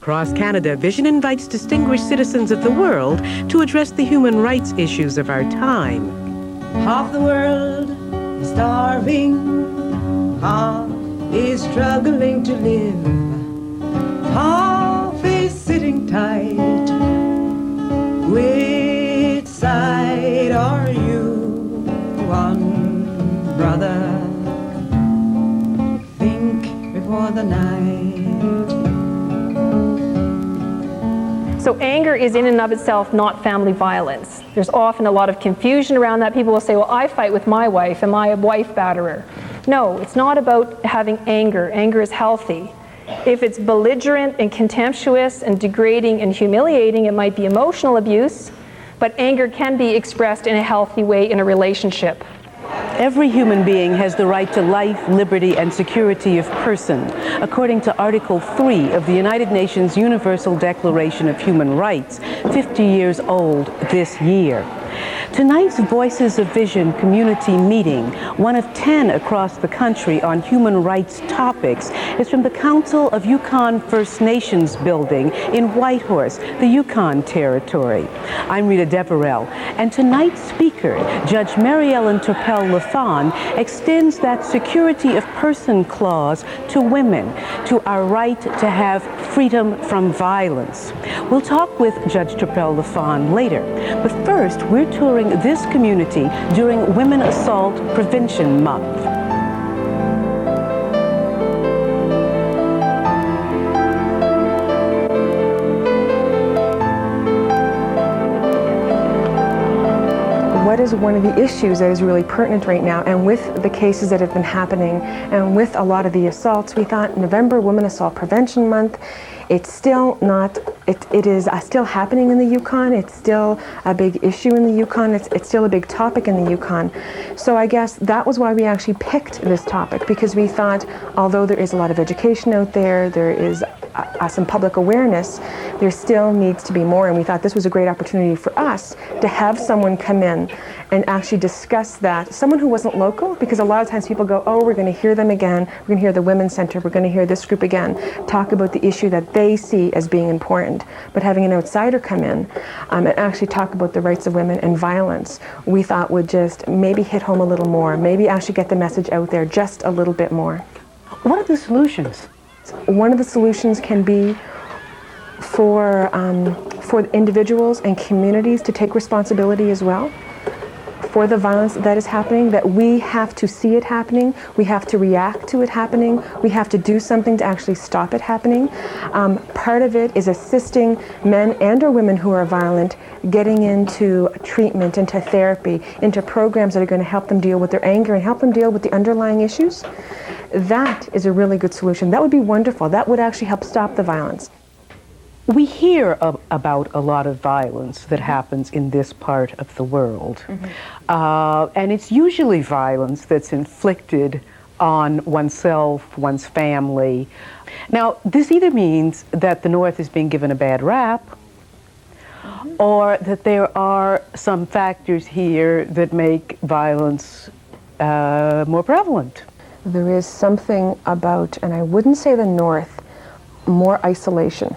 Across Canada, Vision invites distinguished citizens of the world to address the human rights issues of our time. Half the world is starving, half is struggling to live, half is sitting tight. Which side are you on, brother? Think before the night. So anger is in and of itself not family violence. There's often a lot of confusion around that. People will say, well, I fight with my wife. Am I a wife batterer? No, it's not about having anger. Anger is healthy. If it's belligerent and contemptuous and degrading and humiliating, it might be emotional abuse, but anger can be expressed in a healthy way in a relationship. Every human being has the right to life, liberty, and security of person, according to Article 3 of the United Nations Universal Declaration of Human Rights, 50 years old this year. Tonight's Voices of Vision community meeting, one of 10 across the country on human rights topics, is from the Council of Yukon First Nations building in Whitehorse, the Yukon Territory. I'm Rita Deverell, and tonight's speaker, Judge Mary Ellen Turpel Lafond, extends that security of person clause to women, to our right to have freedom from violence. We'll talk with Judge Turpel Lafond later, but first we're touring this community during Women Assault Prevention Month. What is one of the issues that is really pertinent right now, and with the cases that have been happening and with a lot of the assaults, we thought November Women Assault Prevention Month, it's still not, it is still happening in the Yukon. It's still a big issue in the Yukon. It's still a big topic in the Yukon. So I guess that was why we actually picked this topic, because we thought, although there is a lot of education out there, there is some public awareness, there still needs to be more, and we thought this was a great opportunity for us to have someone come in and actually discuss that. Someone who wasn't local, because a lot of times people go, oh, we're going to hear them again, we're going to hear the Women's Center, we're going to hear this group again, talk about the issue that they see as being important. But having an outsider come in and actually talk about the rights of women and violence, we thought would just maybe hit home a little more, maybe actually get the message out there just a little bit more. What are the solutions? One of the solutions can be for individuals and communities to take responsibility as well for the violence that is happening, that we have to see it happening, we have to react to it happening, we have to do something to actually stop it happening. Part of it is assisting men and or women who are violent getting into treatment, into therapy, into programs that are going to help them deal with their anger and help them deal with the underlying issues. That is a really good solution. That would be wonderful. That would actually help stop the violence. We hear about a lot of violence that happens in this part of the world. And it's usually violence that's inflicted on oneself, one's family. Now, this either means that the North is being given a bad rap, or that there are some factors here that make violence more prevalent. There is something about, and I wouldn't say the North, more isolation.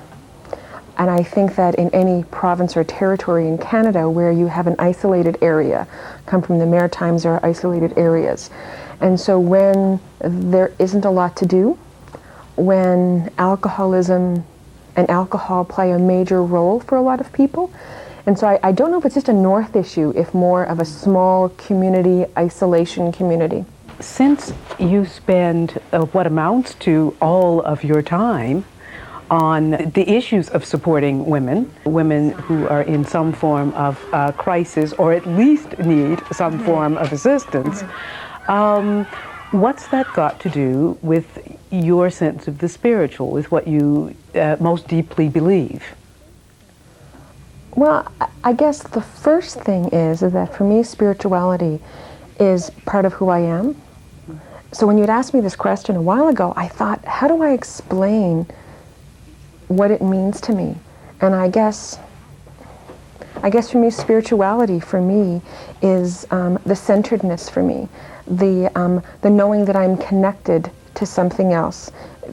And I think that in any province or territory in Canada where you have an isolated area, come from the Maritimes, there are isolated areas. And so when there isn't a lot to do, when alcoholism and alcohol play a major role for a lot of people, and so I don't know if it's just a North issue, if more of a small community, isolation community. Since you spend what amounts to all of your time on the issues of supporting women who are in some form of crisis or at least need some form of assistance, what's that got to do with your sense of the spiritual, with what you most deeply believe? Well, I guess the first thing is that for me, spirituality is part of who I am. So when you had asked me this question a while ago, I thought, how do I explain what it means to me? And I guess for me, spirituality for me is the centeredness for me, the knowing that I'm connected to something else,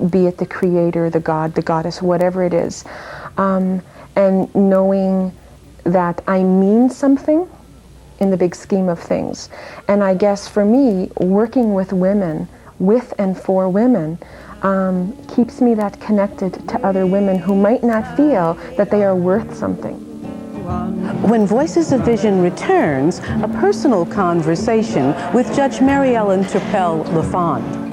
be it the creator, the god, the goddess, whatever it is. And knowing that I mean something in the big scheme of things. And I guess for me, working with women, with and for women, keeps me that connected to other women who might not feel that they are worth something. When Voices of Vision returns, a personal conversation with Judge Mary Ellen Turpel Lafond.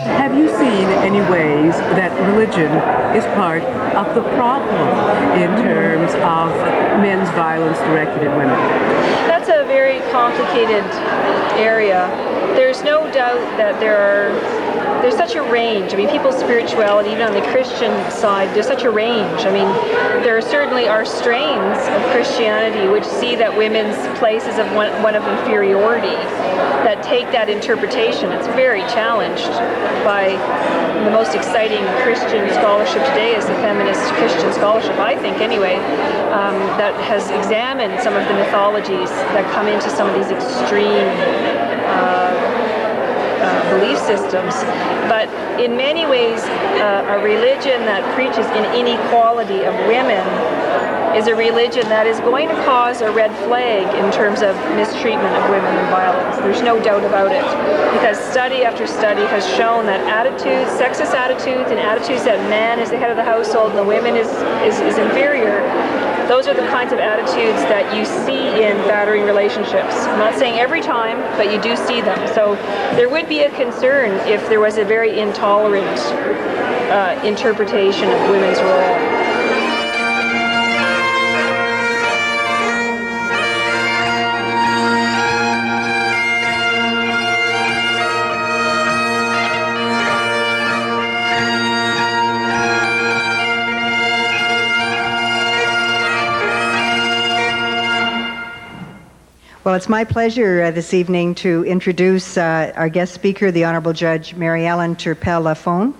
Have you seen any ways that religion is part of the problem in terms of men's violence directed at women? That's a very complicated area. There's no doubt that there's such a range. I mean, people's spirituality, even on the Christian side, there's such a range. I mean, there certainly are strains of Christianity which see that women's place is of one of inferiority, that take that interpretation. It's very challenged by the most exciting Christian scholarship today is the feminist Christian scholarship, I think anyway, that has examined some of the mythologies that come into some of these extreme belief systems. But in many ways, a religion that preaches an inequality of women is a religion that is going to cause a red flag in terms of mistreatment of women and violence. There's no doubt about it, because study after study has shown that attitudes, sexist attitudes, and attitudes that man is the head of the household and the woman is inferior, those are the kinds of attitudes that you see in battering relationships. I'm not saying every time, but you do see them. So there would be a concern if there was a very intolerant interpretation of women's role. Well, it's my pleasure this evening to introduce our guest speaker, the Honourable Judge Mary Ellen Turpel Lafond.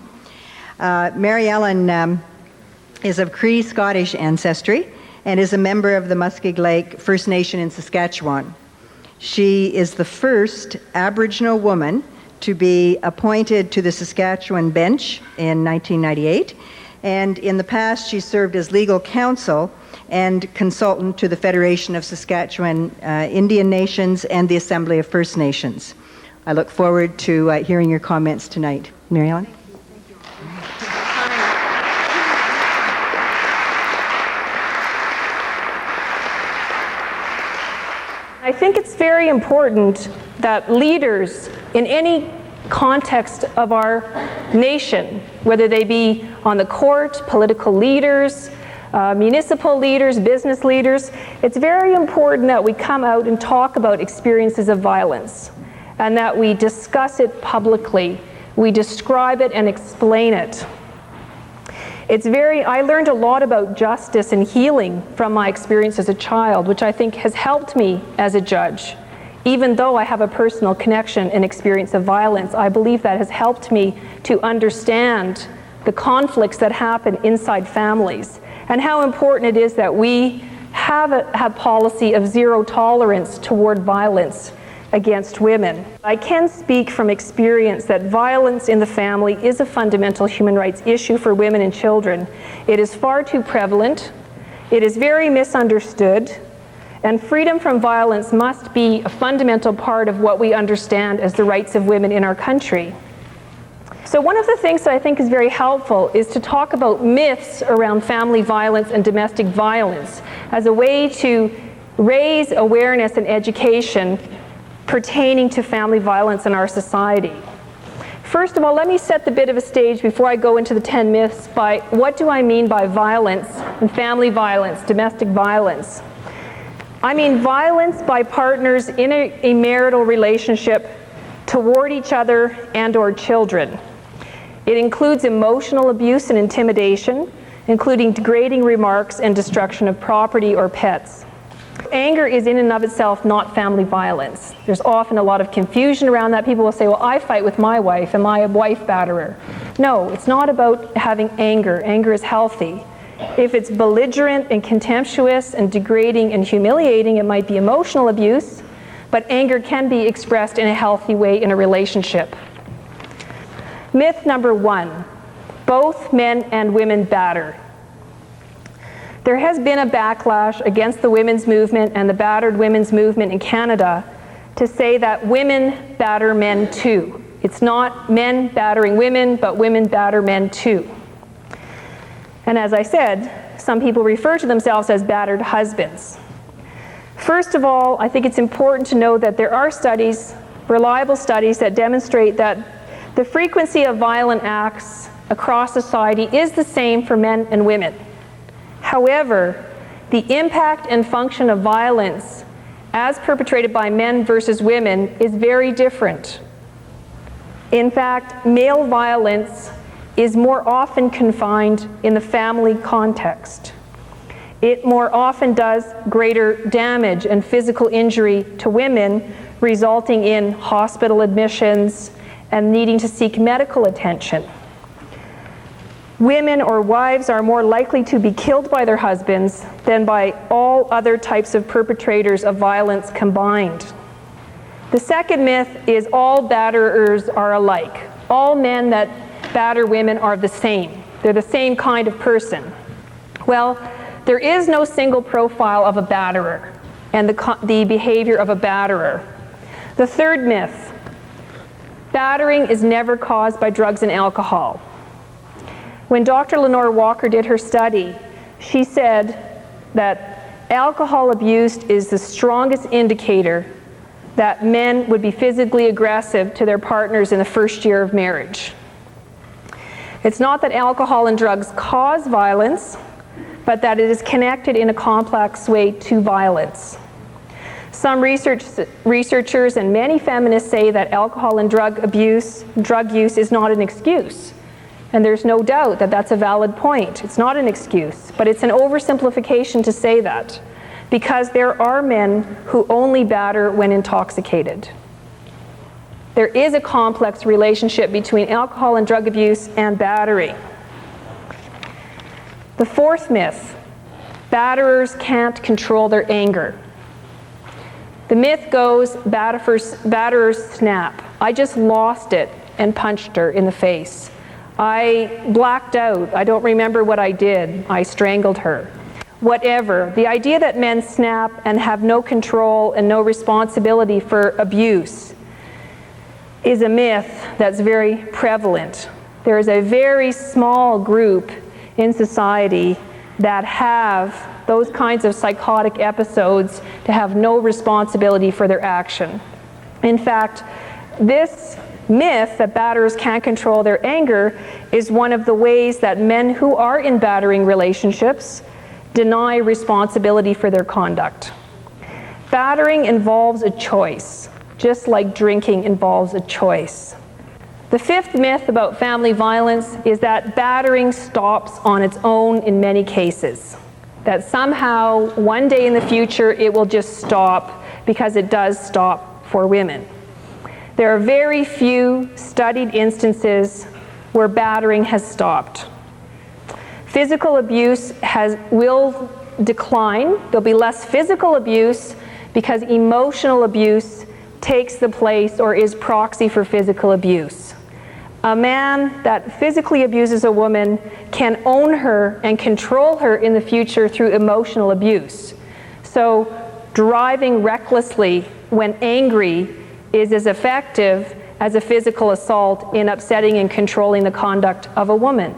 Mary Ellen is of Cree Scottish ancestry and is a member of the Muskeg Lake First Nation in Saskatchewan. She is the first Aboriginal woman to be appointed to the Saskatchewan bench in 1998, and in the past she served as legal counsel and consultant to the Federation of Saskatchewan Indian Nations and the Assembly of First Nations. I look forward to hearing your comments tonight. Mary Ellen? I think it's very important that leaders in any context of our nation, whether they be on the court, political leaders, municipal leaders, business leaders, it's very important that we come out and talk about experiences of violence and that we discuss it publicly. We describe it and explain it. I learned a lot about justice and healing from my experience as a child, which I think has helped me as a judge. Even though I have a personal connection and experience of violence, I believe that has helped me to understand the conflicts that happen inside families and how important it is that we have a policy of zero tolerance toward violence against women. I can speak from experience that violence in the family is a fundamental human rights issue for women and children. It is far too prevalent, it is very misunderstood, and freedom from violence must be a fundamental part of what we understand as the rights of women in our country. So one of the things that I think is very helpful is to talk about myths around family violence and domestic violence as a way to raise awareness and education pertaining to family violence in our society. First of all, let me set the bit of a stage before I go into the 10 myths by what do I mean by violence and family violence, domestic violence. I mean violence by partners in a marital relationship toward each other and or children. It includes emotional abuse and intimidation, including degrading remarks and destruction of property or pets. Anger is in and of itself not family violence. There's often a lot of confusion around that. People will say, well, I fight with my wife. Am I a wife batterer? No, it's not about having anger. Anger is healthy. If it's belligerent and contemptuous and degrading and humiliating, it might be emotional abuse, but anger can be expressed in a healthy way in a relationship. Myth number 1, both men and women batter. There has been a backlash against the women's movement and the battered women's movement in Canada to say that women batter men too. It's not men battering women, but women batter men too. And as I said, some people refer to themselves as battered husbands. First of all, I think it's important to know that there are studies, reliable studies, that demonstrate that the frequency of violent acts across society is the same for men and women. However, the impact and function of violence as perpetrated by men versus women is very different. In fact, male violence is more often confined in the family context. It more often does greater damage and physical injury to women, resulting in hospital admissions and needing to seek medical attention. Women or wives are more likely to be killed by their husbands than by all other types of perpetrators of violence combined. The second myth is all batterers are alike. All men that batter women are the same. They're the same kind of person. Well, there is no single profile of a batterer and the behavior of a batterer. The third myth, battering is never caused by drugs and alcohol. When Dr. Lenore Walker did her study, she said that alcohol abuse is the strongest indicator that men would be physically aggressive to their partners in the first year of marriage. It's not that alcohol and drugs cause violence, but that it is connected in a complex way to violence. Some researchers and many feminists say that alcohol and drug use is not an excuse. And there's no doubt that that's a valid point. It's not an excuse, but it's an oversimplification to say that, because there are men who only batter when intoxicated. There is a complex relationship between alcohol and drug abuse and battering. The fourth myth, batterers can't control their anger. The myth goes, batterers snap. I just lost it and punched her in the face. I blacked out. I don't remember what I did. I strangled her. Whatever. The idea that men snap and have no control and no responsibility for abuse is a myth that's very prevalent. There is a very small group in society that have those kinds of psychotic episodes to have no responsibility for their action. In fact, this myth that batterers can't control their anger is one of the ways that men who are in battering relationships deny responsibility for their conduct. Battering involves a choice, just like drinking involves a choice. The fifth myth about family violence is that battering stops on its own in many cases. That somehow, one day in the future, it will just stop, because it does stop for women. There are very few studied instances where battering has stopped. Physical abuse will decline. There'll be less physical abuse because emotional abuse takes the place or is proxy for physical abuse. A man that physically abuses a woman can own her and control her in the future through emotional abuse. So driving recklessly when angry is as effective as a physical assault in upsetting and controlling the conduct of a woman.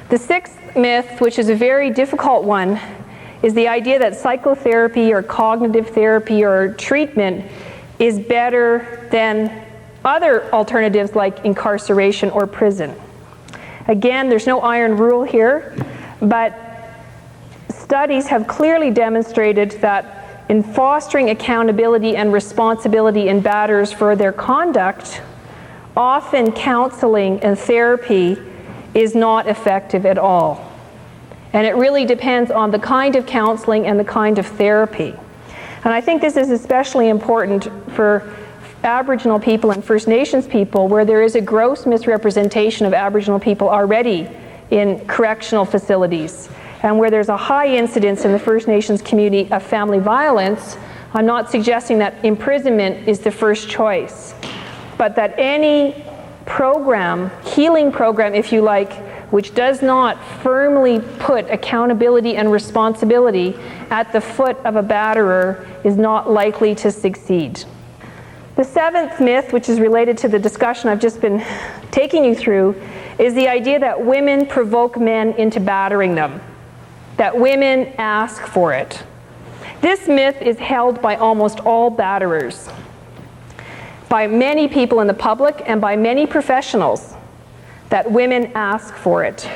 The sixth myth, which is a very difficult one, is the idea that psychotherapy or cognitive therapy or treatment is better than other alternatives like incarceration or prison. Again, there's no iron rule here, but studies have clearly demonstrated that in fostering accountability and responsibility in batterers for their conduct, often counseling and therapy is not effective at all. And it really depends on the kind of counseling and the kind of therapy. And I think this is especially important for Aboriginal people and First Nations people, where there is a gross misrepresentation of Aboriginal people already in correctional facilities, and where there's a high incidence in the First Nations community of family violence. I'm not suggesting that imprisonment is the first choice, but that any program, healing program if you like, which does not firmly put accountability and responsibility at the foot of a batterer, is not likely to succeed. The seventh myth, which is related to the discussion I've just been taking you through, is the idea that women provoke men into battering them, that women ask for it. This myth is held by almost all batterers, by many people in the public and by many professionals, that women ask for it.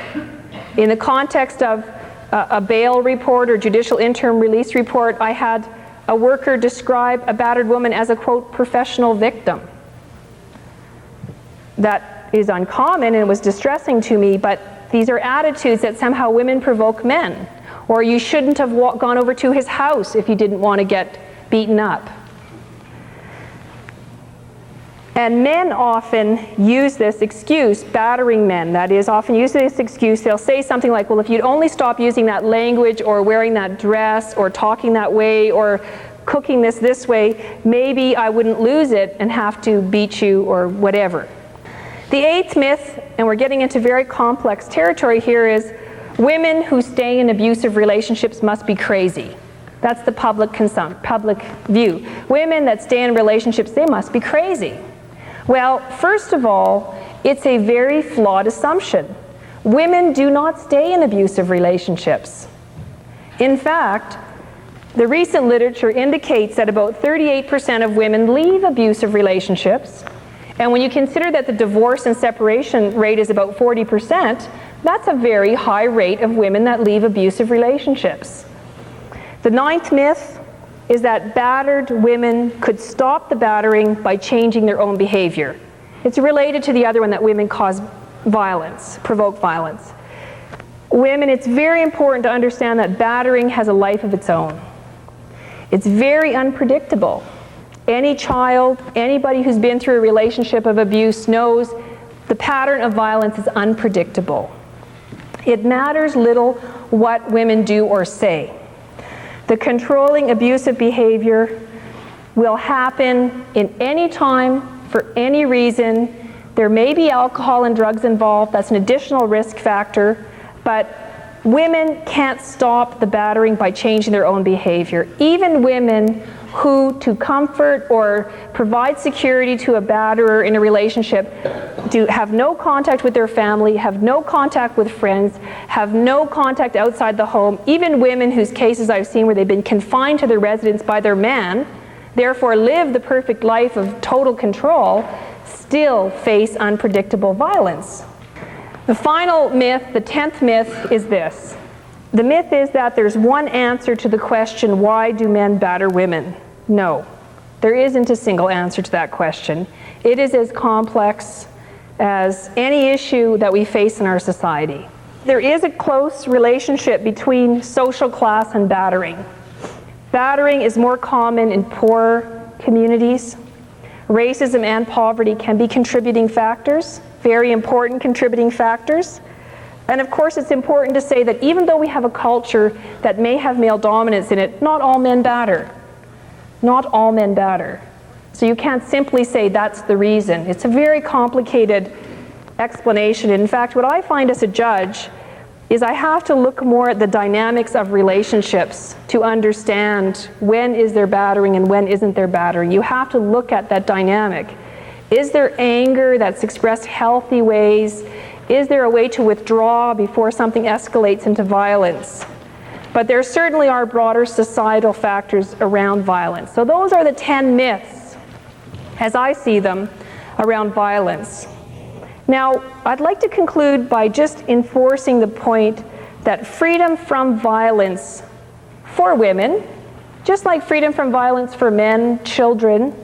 In the context of a bail report or judicial interim release report, I had a worker describe a battered woman as a, quote, professional victim. That is uncommon and it was distressing to me, but these are attitudes that somehow women provoke men. Or you shouldn't have gone over to his house if you didn't want to get beaten up. And men often use this excuse, battering men, that is, often use this excuse. They'll say something like, well, if you'd only stop using that language or wearing that dress or talking that way or cooking this way, maybe I wouldn't lose it and have to beat you or whatever. The eighth myth, and we're getting into very complex territory here, is women who stay in abusive relationships must be crazy. That's the public view. Women that stay in relationships, they must be crazy. Well, first of all, it's a very flawed assumption. Women do not stay in abusive relationships. In fact, the recent literature indicates that about 38% of women leave abusive relationships. And when you consider that the divorce and separation rate is about 40%, that's a very high rate of women that leave abusive relationships. The ninth myth is that battered women could stop the battering by changing their own behavior. It's related to the other one, that women cause violence, provoke violence. Women, it's very important to understand that battering has a life of its own. It's very unpredictable. Any child, anybody who's been through a relationship of abuse knows the pattern of violence is unpredictable. It matters little what women do or say. The controlling abusive behavior will happen in any time, for any reason. There may be alcohol and drugs involved, that's an additional risk factor, but women can't stop the battering by changing their own behavior. Even women who, to comfort or provide security to a batterer in a relationship, have no contact with their family, have no contact with friends, have no contact outside the home. Even women whose cases I've seen where they've been confined to their residence by their man, therefore live the perfect life of total control, still face unpredictable violence. The final myth, the 10th myth, is this. The myth is that there's one answer to the question, why do men batter women? No, there isn't a single answer to that question. It is as complex as any issue that we face in our society. There is a close relationship between social class and battering. Battering is more common in poor communities. Racism and poverty can be contributing factors, very important contributing factors. And of course, it's important to say that even though we have a culture that may have male dominance in it, not all men batter. Not all men batter. So you can't simply say that's the reason. It's a very complicated explanation. In fact, what I find as a judge is I have to look more at the dynamics of relationships to understand when is there battering and when isn't there battering. You have to look at that dynamic. Is there anger that's expressed healthy ways? Is there a way to withdraw before something escalates into violence? But there certainly are broader societal factors around violence. So those are the 10 myths, as I see them, around violence. Now, I'd like to conclude by just enforcing the point that freedom from violence for women, just like freedom from violence for men, children,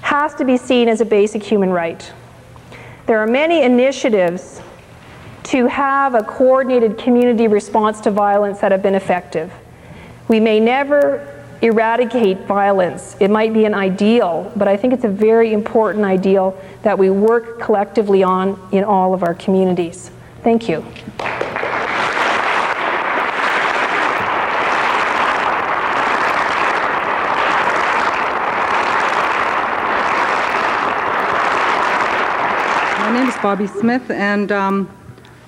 has to be seen as a basic human right. There are many initiatives to have a coordinated community response to violence that have been effective. We may never eradicate violence. It might be an ideal, but I think it's a very important ideal that we work collectively on in all of our communities. Thank you. My name is Bobby Smith, and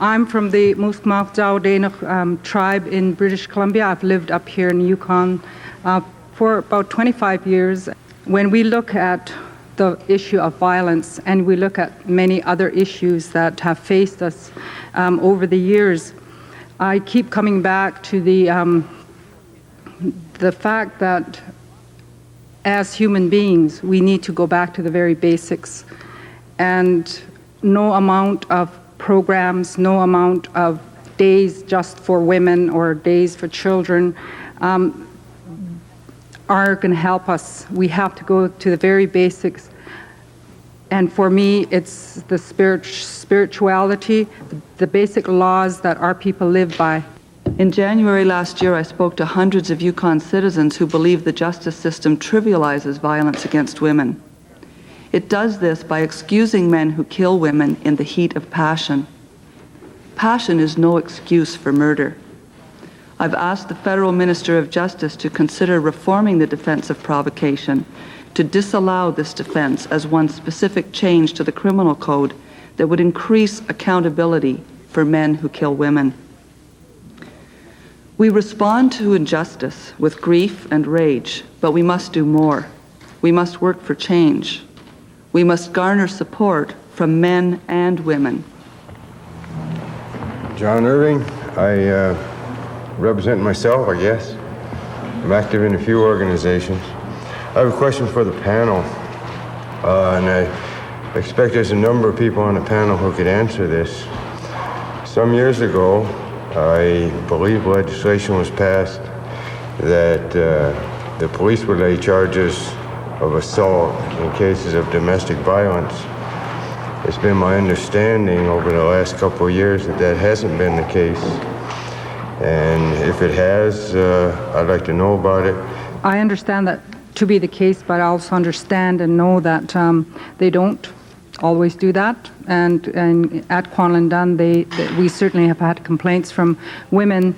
I'm from the Musqueam tribe in British Columbia. I've lived up here in Yukon for about 25 years. When we look at the issue of violence, and we look at many other issues that have faced us over the years, I keep coming back to the fact that as human beings, we need to go back to the very basics. And no amount of programs, no amount of days just for women or days for children are going to help us. We have to go to the very basics. And for me, it's the spirituality, the basic laws that our people live by. In January last year, I spoke to hundreds of Yukon citizens who believe the justice system trivializes violence against women. It does this by excusing men who kill women in the heat of passion. Passion is no excuse for murder. I've asked the Federal Minister of Justice to consider reforming the defense of provocation, to disallow this defense as one specific change to the criminal code that would increase accountability for men who kill women. We respond to injustice with grief and rage, but we must do more. We must work for change. We must garner support from men and women. John Irving, I represent myself, I guess. I'm active in a few organizations. I have a question for the panel, and I expect there's a number of people on the panel who could answer this. Some years ago, I believe legislation was passed that the police would lay charges of assault in cases of domestic violence. It's been my understanding over the last couple of years that that hasn't been the case. And if it has, I'd like to know about it. I understand that to be the case, but I also understand and know that they don't always do that. And at Kwanlin-Dun, we certainly have had complaints from women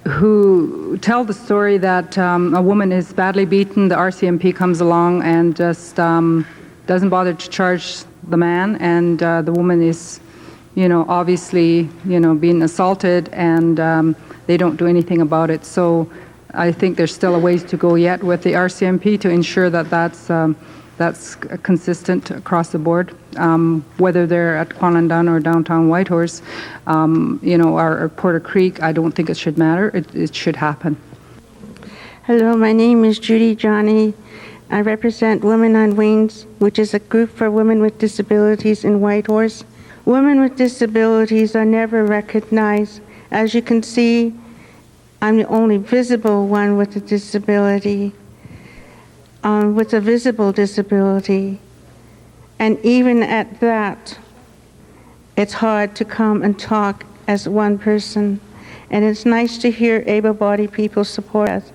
who tell the story that a woman is badly beaten, the RCMP comes along and just doesn't bother to charge the man, and the woman is, obviously, being assaulted, and they don't do anything about it. So I think there's still a ways to go yet with the RCMP to ensure that that's consistent across the board, whether they're at Kwanlin-Dun or downtown Whitehorse, or Porter Creek. I don't think it should matter. It should happen. Hello, my name is Judy Johnny. I represent Women on Wings, which is a group for women with disabilities in Whitehorse. Women with disabilities are never recognized. As you can see, I'm the only visible one with a disability. With a visible disability. And even at that, it's hard to come and talk as one person. And it's nice to hear able-bodied people support us,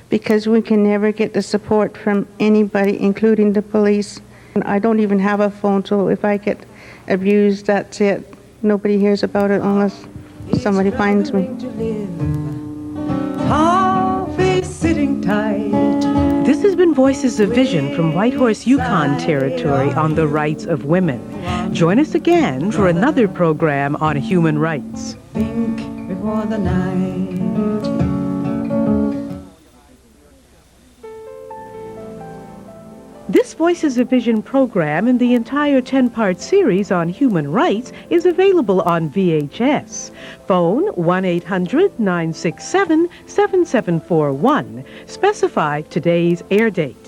because we can never get the support from anybody, including the police. And I don't even have a phone, so if I get abused, that's it. Nobody hears about it unless somebody finds me. Half is sitting tight. This has been Voices of Vision from Whitehorse, Yukon Territory on the rights of women. Join us again for another program on human rights. Think before the night. This Voices of Vision program and the entire 10-part series on human rights is available on VHS. Phone 1-800-967-7741. Specify today's air date.